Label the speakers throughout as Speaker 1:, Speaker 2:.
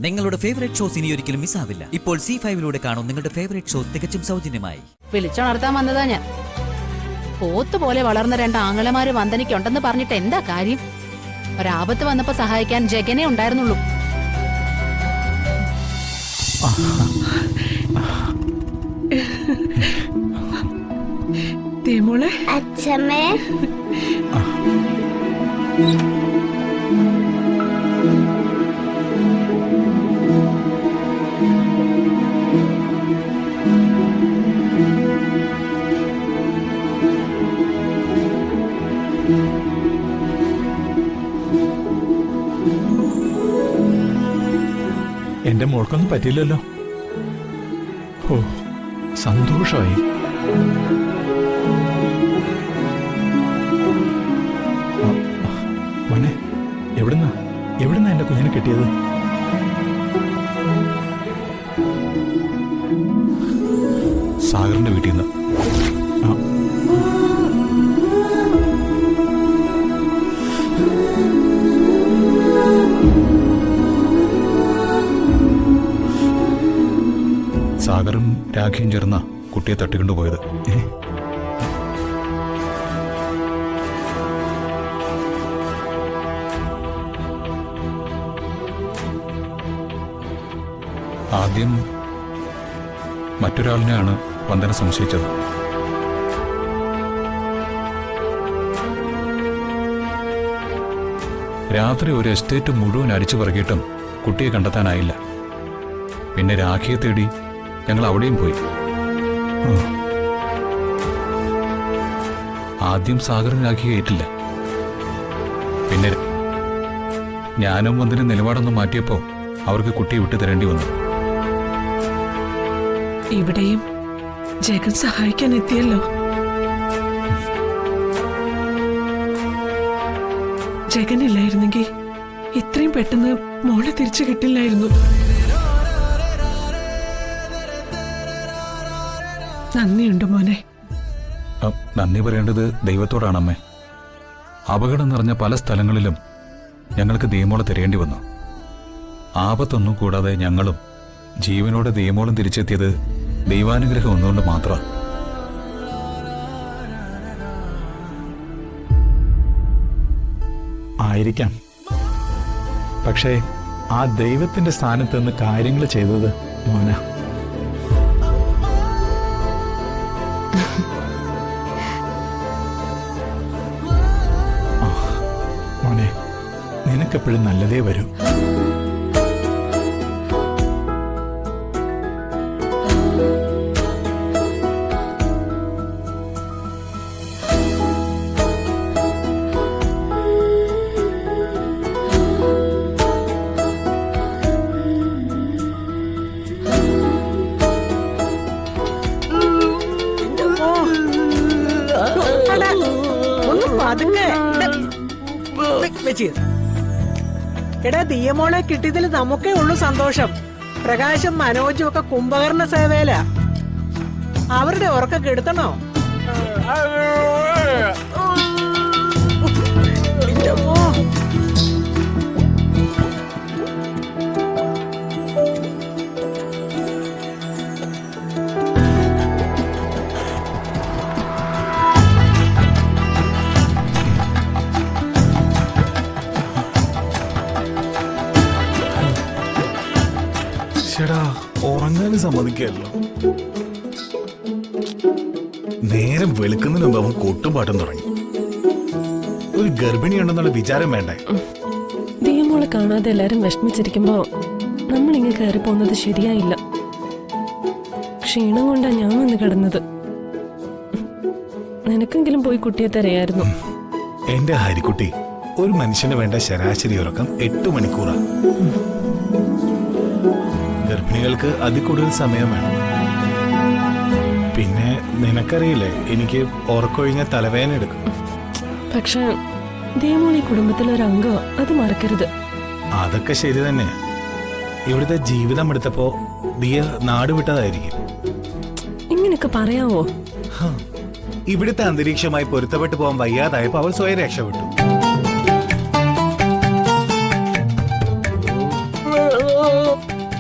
Speaker 1: നിങ്ങളുടെ favourite shows ഇനി ഒരിക്കലും മിസ്സാവില്ല. ഇപ്പോൾ C5 കാണും നിങ്ങളുടെ ഫേവറേറ്റ് ഷോസ് തികച്ചും സൗജന്യമായി.
Speaker 2: വിളിച്ചുണർത്താൻ വന്നതാ ഞാൻ. പോത്തുപോലെ വളർന്ന രണ്ട് ആങ്ങളമാര് വന്ദനയ്ക്കുണ്ടെന്ന് പറഞ്ഞിട്ട് എന്താ കാര്യം? ഒരാപത്ത് വന്നപ്പോ സഹായിക്കാൻ ജഗനെ ഉണ്ടായിരുന്നുള്ളൂ.
Speaker 3: അച്ഛമ്മേ,
Speaker 4: എന്റെ മോൾക്കൊന്നും പറ്റില്ലല്ലോ. ഓ, സന്തോഷമായി. മോനെ, എവിടുന്നാ എന്റെ കുഞ്ഞിനെ കിട്ടിയത്? സാഗറിന്റെ വീട്ടിൽ നിന്ന്. സാഗറും രാഖിയും ചേർന്ന കുട്ടിയെ തട്ടിക്കൊണ്ടുപോയത്. ആദ്യം മറ്റൊരാളിനെയാണ് വന്ദന സംശയിച്ചത്. രാത്രി ഒരു എസ്റ്റേറ്റ് മുഴുവൻ അരിച്ചു പറകിയിട്ടും കുട്ടിയെ കണ്ടെത്താനായില്ല. പിന്നെ രാഖിയെ തേടി ഞങ്ങൾ അവിടെയും പോയി. ആദ്യം സാഗറും രാഖിയെ ഏറ്റില്ല. പിന്നെ ഞാനും വന്ദിന് നിലപാടൊന്നും മാറ്റിയപ്പോ അവർക്ക് കുട്ടിയെ വിട്ടു തരേണ്ടി വന്നു.
Speaker 5: ഇവിടെയും ജഗൻ സഹായിക്കാൻ എത്തിയല്ലോ. ജഗനില്ലായിരുന്നെങ്കിൽ ഇത്രയും പെട്ടെന്ന് മോളെ തിരിച്ചു കിട്ടില്ലായിരുന്നു. നന്ദിയുണ്ട് മോനെ.
Speaker 4: നന്ദി പറയേണ്ടത് ദൈവത്തോടാണമ്മേ. അപകടം നിറഞ്ഞ പല സ്ഥലങ്ങളിലും ഞങ്ങൾക്ക് ദീമോളെ തിരയേണ്ടി വന്നു. ആപത്തൊന്നും കൂടാതെ ഞങ്ങളും ജീവനോടെ ദീമോളം തിരിച്ചെത്തിയത് ദൈവാനുഗ്രഹം ഒന്നുകൊണ്ട് മാത്രം. ആയിരിക്കാം. പക്ഷേ ആ ദൈവത്തിന്റെ സ്ഥാനത്ത് നിന്ന് കാര്യങ്ങൾ ചെയ്തത് മോന. മോനെ, നിനക്കെപ്പോഴും നല്ലതേ വരൂ.
Speaker 5: എടാ, ദിയമോളെ കിട്ടിയതിൽ നമുക്കേ ഉള്ളു സന്തോഷം. പ്രകാശും മനോജും ഒക്കെ കുംഭകർണ സേവയില. അവരുടെ ഉറക്കം കെടുത്തണോ?
Speaker 6: ചേടാ, ഉറങ്ങാനും സമ്മതിക്കല്ലോ. നേരം വെളുക്കുന്നതിന് മുമ്പ് അവൻ കൊട്ടും പാട്ടും തുടങ്ങി. ഒരു ഗർഭിണിയുണ്ടെന്നുള്ള വിചാരം വേണ്ടേ?
Speaker 7: ദിയമോളെ കാണാതെ എല്ലാരും വിഷമിച്ചിരിക്കുമ്പോ നമ്മളിങ്ങനെ കയറി പോകുന്നത് ശരിയായില്ല. ക്ഷീണം കൊണ്ടാ ഞാൻ വന്ന് കിടന്നത്. നിനക്കെങ്കിലും പോയി കുട്ടിയെ തരയായിരുന്നു.
Speaker 6: എന്റെ ഹരിക്കുട്ടി, ഒരു മനുഷ്യന് വേണ്ട ശരാശരി ഉറക്കം 8 മണിക്കൂറാണ്. ഗർഭിണികൾക്ക് അതിൽ കൂടുതൽ സമയം വേണം. പിന്നെ നിനക്കറിയില്ലേ, എനിക്ക് ഉറക്കൊഴിഞ്ഞ തലവേദന എടുക്കും.
Speaker 7: പക്ഷെ ദിയമോളി കുടുംബത്തിലൊരു അംഗം, അത് മറക്കരുത്.
Speaker 6: അതൊക്കെ ശരി തന്നെ. ഇവിടുത്തെ ജീവിതം എടുത്തപ്പോ ദിയ നാട് വിട്ടതായിരിക്കും.
Speaker 7: ഇങ്ങനെയൊക്കെ പറയാവോ?
Speaker 6: ഇവിടുത്തെ അന്തരീക്ഷമായി പൊരുത്തപ്പെട്ടു പോകാൻ വയ്യാതായപ്പോ അവൾ സ്വയം രക്ഷപ്പെട്ടു.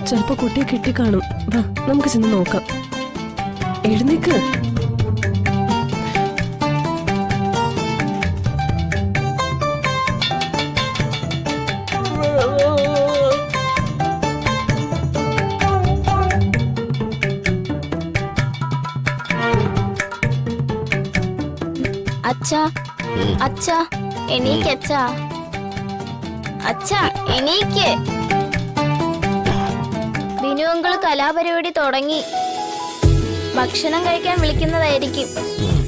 Speaker 7: ചിലപ്പോ കുട്ടിയെ കിട്ടിക്കാണും. വാ നമുക്ക് ചെന്ന് നോക്കാം. എഴുന്നേക്ക്.
Speaker 3: അച്ഛാ അച്ഛാ എണീക്ക് അച്ഛാ. അച്ഛാ എണീക്ക്. ബിനു അങ്കിള് കലാപരിപാടി തുടങ്ങി. ഭക്ഷണം കഴിക്കാൻ വിളിക്കുന്നതായിരിക്കും.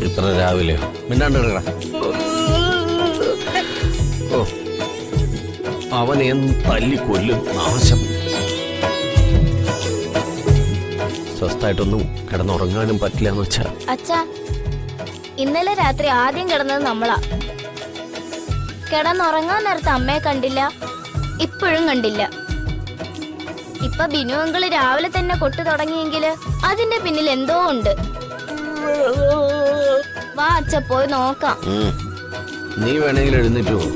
Speaker 8: ഇത്ര രാവിലെയോ? മിണ്ടാണ്ട് കിടക്കടാ. ഓ, അവനെ തല്ലി കൊല്ലും നാശം. സ്വസ്ഥായിട്ടൊന്നും കിടന്നുറങ്ങാനും പറ്റില്ല എന്ന് വെച്ചാ.
Speaker 3: അച്ഛാ ഇന്നലെ രാത്രി ആദ്യം കിടന്നത് നമ്മളാ. കിടന്നുറങ്ങാൻ നേരത്തെ അമ്മയെ കണ്ടില്ല, ഇപ്പോഴും കണ്ടില്ല. ഇപ്പൊ ബിനു അങ്കിള് രാവിലെ തന്നെ കൊട്ടു തുടങ്ങിയെങ്കില് അതിന്റെ പിന്നിൽ എന്തോ ഉണ്ട്. വാ അച്ഛ പോയി നോക്കാം.
Speaker 8: നീ വേണമെങ്കിൽ എഴുന്നേറ്റ് പോ.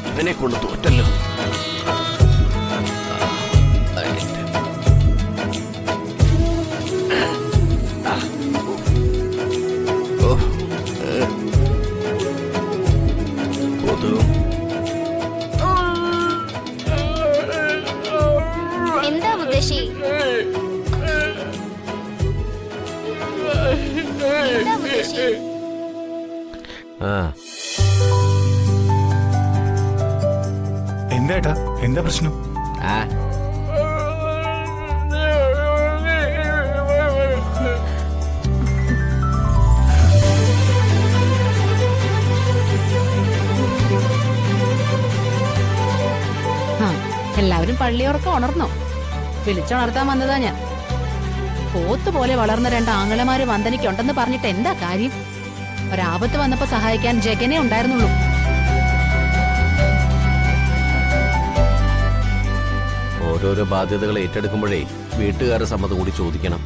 Speaker 8: ഇവനെ കൊണ്ട് തോറ്റല്ലോ.
Speaker 3: എന്താ മുത്തശ്ശി? എന്താ മുത്തശ്ശി?
Speaker 6: എന്താ ഏട്ടാ, എന്താ പ്രശ്നം?
Speaker 2: എല്ലാവരും പള്ളിയുറക്കം ഉണർന്നോ? വിളിച്ചുണർത്താൻ വന്നതാ ഞാൻ. പോത്തുപോലെ വളർന്ന 2 ആങ്ങളമാര് വന്ദനയ്ക്കുണ്ടെന്ന് പറഞ്ഞിട്ട് എന്താ കാര്യം? ഒരാപത്ത് വന്നപ്പോ സഹായിക്കാൻ ജഗനെ ഉണ്ടായിരുന്നുള്ളൂ.
Speaker 8: ഓരോരോ ബാധ്യതകൾ ഏറ്റെടുക്കുമ്പോഴേ വീട്ടുകാരുടെ സമ്മതം കൂടി ചോദിക്കണം.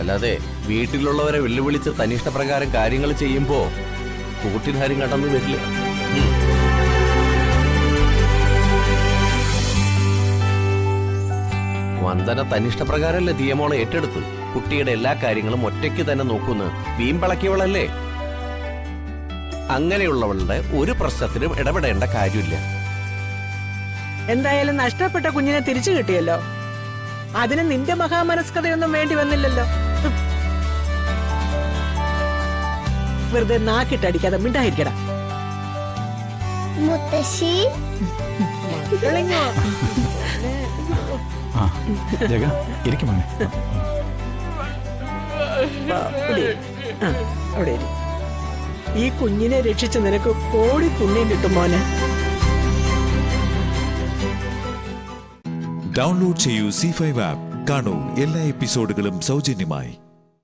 Speaker 8: അല്ലാതെ വീട്ടിലുള്ളവരെ വെല്ലുവിളിച്ച് തനിഷ്ടപ്രകാരം കാര്യങ്ങൾ ചെയ്യുമ്പോ കൂട്ടിനാരും കടന്നു വരില്ല. വന്ദന തനിഷ്ടപ്രകാരമല്ലേ ദിയമോളെ ഏറ്റെടുത്ത് കുട്ടിയുടെ എല്ലാ കാര്യങ്ങളും ഒറ്റയ്ക്ക് തന്നെ നോക്കുന്നു. വീമ്പിളക്കിയവളല്ലേ. അങ്ങനെയുള്ളവളുടെ ഒരു പ്രശ്നത്തിനും ഇടപെടേണ്ട കാര്യമില്ല.
Speaker 5: എന്തായാലും നഷ്ടപ്പെട്ട കുഞ്ഞിനെ തിരിച്ചു കിട്ടിയല്ലോ. അതിന് നിന്റെ മഹാമനസ്കതയൊന്നും വേണ്ടി വന്നില്ലല്ലോ. വെറുതെ നാക്കിട്ടടിക്കാതെ മിണ്ടായിരിക്കടാ.
Speaker 3: മുത്തശ്ശി
Speaker 6: ജഗ ഇരിക്കും മോനെ.
Speaker 5: അവിടെ ഇരി. ഈ കുഞ്ഞിനെ രക്ഷിച്ച് നിനക്ക് കോടി പുണ്യം കിട്ടും മോനെ.
Speaker 9: ഡൗൺലോഡ് ചെയ്യൂ C5 ആപ്പ്. കാണൂ എല്ലാ എപ്പിസോഡുകളും സൗജന്യമായി.